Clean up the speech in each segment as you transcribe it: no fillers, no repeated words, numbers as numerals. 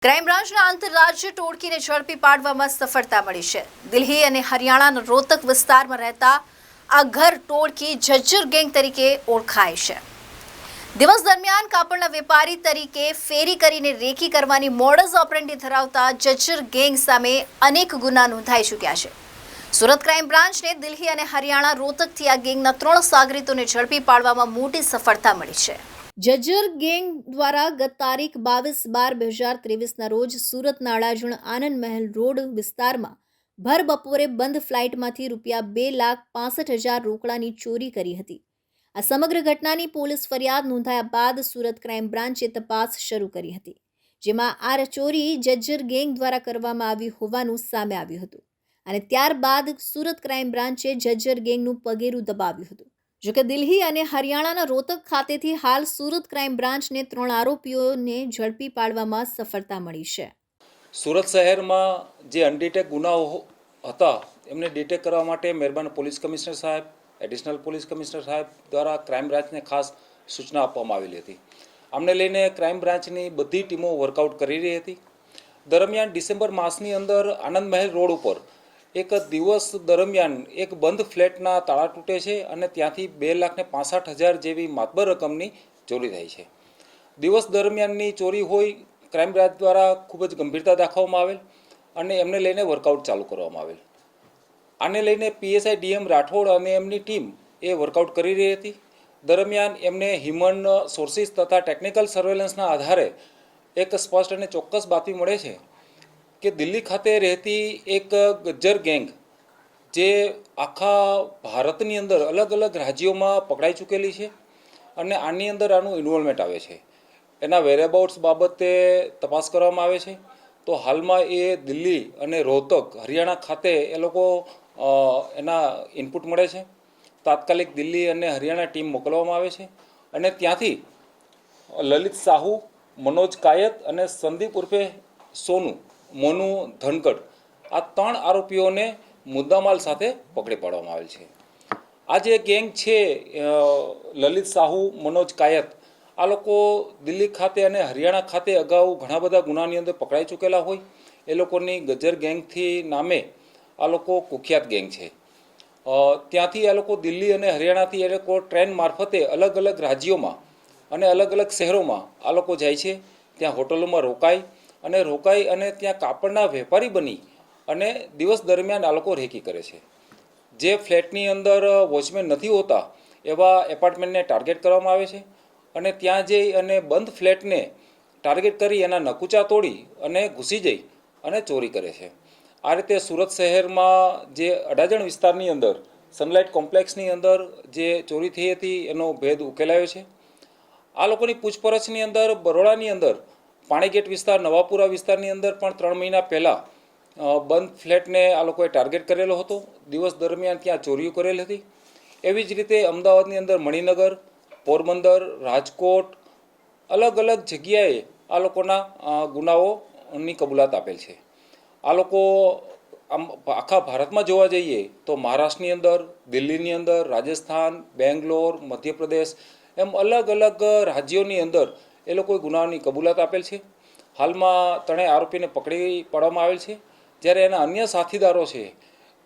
Crime બ્રાન્ચના આંતરરાજ્ય ટોળકીને ઝડપી પાડવામાં સફળતા મળી છે। દિલ્હી અને હરિયાણાના રોહતક વિસ્તારમાં રહેતા આ ઘર ટોળકી જજ્જર ગેંગ તરીકે ઓળખાય છે। દિવસ દરમિયાન કાપડના વેપારી તરીકે ફેરી કરીને રેકી કરવાની મોડસ ઓપરેન્ડી ધરાવતા જજ્જર ગેંગ સામે અનેક ગુના નોંધાઈ ચૂક્યા છે। સુરત ક્રાઇમ બ્રાન્ચને દિલ્હી અને હરિયાણા રોહતકથી આ ગેંગના 3 સાગરીતોને ઝડપી પાડવામાં મોટી સફળતા મળી છે। જજ્જર ગેંગ દ્વારા ગત તારીખ 22/12/2023ના રોજ સુરતના અડાજણ આનંદ મહેલ રોડ વિસ્તારમાં ભર બપોરે બંધ ફ્લાઇટમાંથી ₹2,65,000 રોકડાની ચોરી કરી હતી। આ સમગ્ર ઘટનાની પોલીસ ફરિયાદ નોંધાયા બાદ સુરત ક્રાઇમ બ્રાન્ચે તપાસ શરૂ કરી હતી, જેમાં આ ચોરી જજ્જર ગેંગ દ્વારા કરવામાં આવી હોવાનું સામે આવ્યું હતું અને ત્યારબાદ સુરત ક્રાઇમ બ્રાન્ચે જજ્જર ગેંગનું પગેરું દબાવ્યું હતું। જોકે દિલ્હી અને હરિયાણાના રોહતક ખાતેથી હાલ સુરત ક્રાઇમ બ્રાન્ચને 3 આરોપીઓને ઝડપી પાડવામાં સફળતા મળી છે। સુરત શહેરમાં જે અનડિટેક ગુનાઓ હતા એમને ડિટેક્ટ કરવા માટે મહેરબાન પોલીસ કમિશનર સાહેબ, એડિશનલ પોલીસ કમિશનર સાહેબ દ્વારા ક્રાઇમ બ્રાન્ચને ખાસ સૂચના આપવામાં આવેલી હતી। આમને લઈને ક્રાઇમ બ્રાન્ચની બધી ટીમો વર્કઆઉટ કરી રહી હતી। દરમિયાન ડિસેમ્બર માસની અંદર આનંદ મહેલ રોડ ઉપર એક દિવસ દરમિયાન એક બંધ ફ્લેટના તાળા તૂટે છે અને ત્યાંથી 2,65,000 જેવી માતબર રકમની ચોરી થાય છે। દિવસ દરમિયાનની ચોરી હોય, ક્રાઇમ બ્રાન્ચ દ્વારા ખૂબ જ ગંભીરતા દાખવવામાં આવેલ અને એમને લઈને વર્કઆઉટ ચાલુ કરવામાં આવેલ। આને લઈને પીએસઆઈ ડીએમ રાઠોડ અને એમની ટીમ એ વર્કઆઉટ કરી રહી હતી। દરમિયાન એમને હ્યુમન સોર્સિસ તથા ટેકનિકલ સર્વેલન્સના આધારે એક સ્પષ્ટ અને ચોક્કસ બાતમી મળે છે કે દિલ્હી ખાતે રહેતી એક ગજ્જર ગેંગ જે આખા ભારતની અંદર અલગ અલગ રાજ્યોમાં પકડાઈ ચૂકેલી છે અને આની અંદર આનું ઇન્વોલ્વમેન્ટ આવે છે। એના વેરેબાઉટ્સ બાબતે તપાસ કરવામાં આવે છે। તો હાલમાં એ દિલ્હી અને રોહતક હરિયાણા ખાતે એ લોકો એના ઇનપુટ મળે છે। તાત્કાલિક દિલ્હી અને હરિયાણા ટીમ મોકલવામાં આવે છે અને ત્યાંથી લલિત સાહુ, મનોજ કાયત અને સંદીપ ઉર્ફે સોનુ મોનુ ધનકડ આ 3 આરોપીઓને મુદ્દામાલ સાથે પકડી પાડવામાં આવેલ છે। આ જે ગેંગ છે લલિત સાહુ, મનોજ કાયત, આ લોકો દિલ્હી ખાતે અને હરિયાણા ખાતે અગાઉ ઘણા બધા ગુનાની અંદર પકડાઈ ચૂકેલા હોય। એ લોકોની ગજ્જર ગેંગથી નામે આ લોકો કુખ્યાત ગેંગ છે। ત્યાંથી આ લોકો દિલ્હી અને હરિયાણાથી એ લોકો ટ્રેન મારફતે અલગ અલગ રાજ્યોમાં અને અલગ અલગ શહેરોમાં આ લોકો જાય છે। ત્યાં હોટલોમાં રોકાય અને ત્યાં કાપડના વેપારી બની અને દિવસ દરમિયાન આ લોકો રેકી કરે છે। જે ફ્લેટની અંદર વોચમેન નથી હોતા એવા એપાર્ટમેન્ટને ટાર્ગેટ કરવામાં આવે છે અને ત્યાં જઈ અને બંધ ફ્લેટને ટાર્ગેટ કરી એના નકુચા તોડી અને ઘૂસી જઈ અને ચોરી કરે છે। આ રીતે સુરત શહેરમાં જે અડાજણ વિસ્તારની અંદર સનલાઇટ કોમ્પ્લેક્સની અંદર જે ચોરી થઈ હતી એનો ભેદ ઉકેલાયો છે। આ લોકોની પૂછપરછની અંદર બરોડાની અંદર પાણીગેટ વિસ્તાર, નવાપુરા વિસ્તારની અંદર પણ 3 મહિના પહેલાં બંધ ફ્લેટને આ લોકોએ ટાર્ગેટ કરેલો હતો। દિવસ દરમિયાન ત્યાં ચોરીઓ કરેલી હતી। એવી જ રીતે અમદાવાદની અંદર મણિનગર, પોરબંદર, રાજકોટ અલગ અલગ જગ્યાએ આ લોકોના ગુનાઓની કબૂલાત આપેલ છે। આ લોકો આખા ભારતમાં જોવા જઈએ તો મહારાષ્ટ્રની અંદર, દિલ્હીની અંદર, રાજસ્થાન, બેંગ્લોર, મધ્યપ્રદેશ એમ અલગ અલગ રાજ્યોની અંદર એ લોકોએ ગુનાઓની કબૂલાત આપેલ છે। હાલમાં 3 આરોપીને પકડી પાડવામાં આવેલ છે, જ્યારે એના અન્ય સાથીદારો છે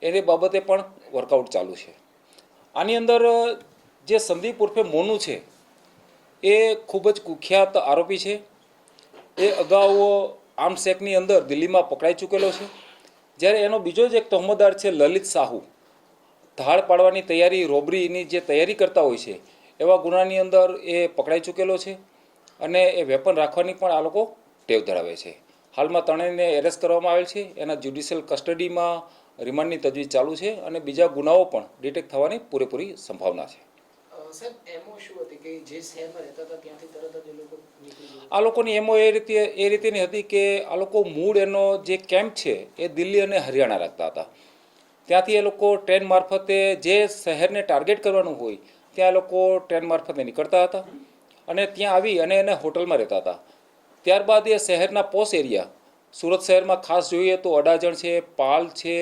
એની બાબતે પણ વર્કઆઉટ ચાલુ છે। આની અંદર જે સંદીપ ઉર્ફે મોનુ છે એ ખૂબ જ કુખ્યાત આરોપી છે। એ અગાઉ આર્મ્સ એક્ટની અંદર દિલ્હીમાં પકડાઈ ચૂકેલો છે, જ્યારે એનો બીજો જ એક તહોમતદાર છે લલિત સાહુ, ધાડ પાડવાની તૈયારી, રોબરીની જે તૈયારી કરતા હોય છે એવા ગુનાની અંદર એ પકડાઈ ચૂકેલો છે અને એ વેપન રાખવાની પણ આ લોકો ટેવ ધરાવે છે। હાલમાં 3ને એરેસ્ટ કરવામાં આવેલ છે। એના જ્યુડિશિયલ કસ્ટડીમાં રિમાન્ડની તજવીજ ચાલુ છે અને બીજા ગુનાઓ પણ ડિટેક્ટ થવાની પૂરેપૂરી સંભાવના છે। આ લોકોની એમઓ એ રીતેની હતી કે આ લોકો મૂળ એનો જે કેમ્પ છે એ દિલ્હી અને હરિયાણા રાખતા હતા। ત્યાંથી એ લોકો ટ્રેન મારફતે જે શહેરને ટાર્ગેટ કરવાનું હોય ત્યાં લોકો ટ્રેન મારફતે નીકળતા હતા અને ત્યાં આવી અને એને હોટલમાં રહેતા હતા। ત્યારબાદ એ શહેરના પોશ એરિયા, સુરત શહેરમાં ખાસ જોઈએ તો અડાજણ છે, પાલ છે,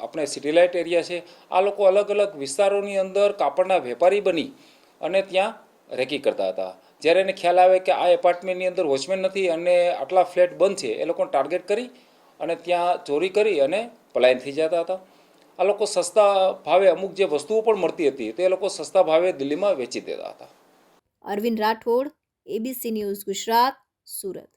આપણે સિટીલાઇટ એરિયા છે, આ લોકો અલગ અલગ વિસ્તારોની અંદર કાપડના વેપારી બની અને ત્યાં રેકી કરતા હતા। જ્યારે એને ખ્યાલ આવે કે આ એપાર્ટમેન્ટની અંદર વોચમેન નથી અને આટલા ફ્લેટ બંધ છે, એ લોકોને ટાર્ગેટ કરી અને ત્યાં ચોરી કરી અને પલાયન થઈ જતા હતા. આ લોકો સસ્તા ભાવે અમુક જે વસ્તુઓ પણ મળતી હતી તે લોકો સસ્તા ભાવે દિલ્હીમાં વેચી દેતા હતા. Arvind Rathod, ABC news Gujarat, Surat.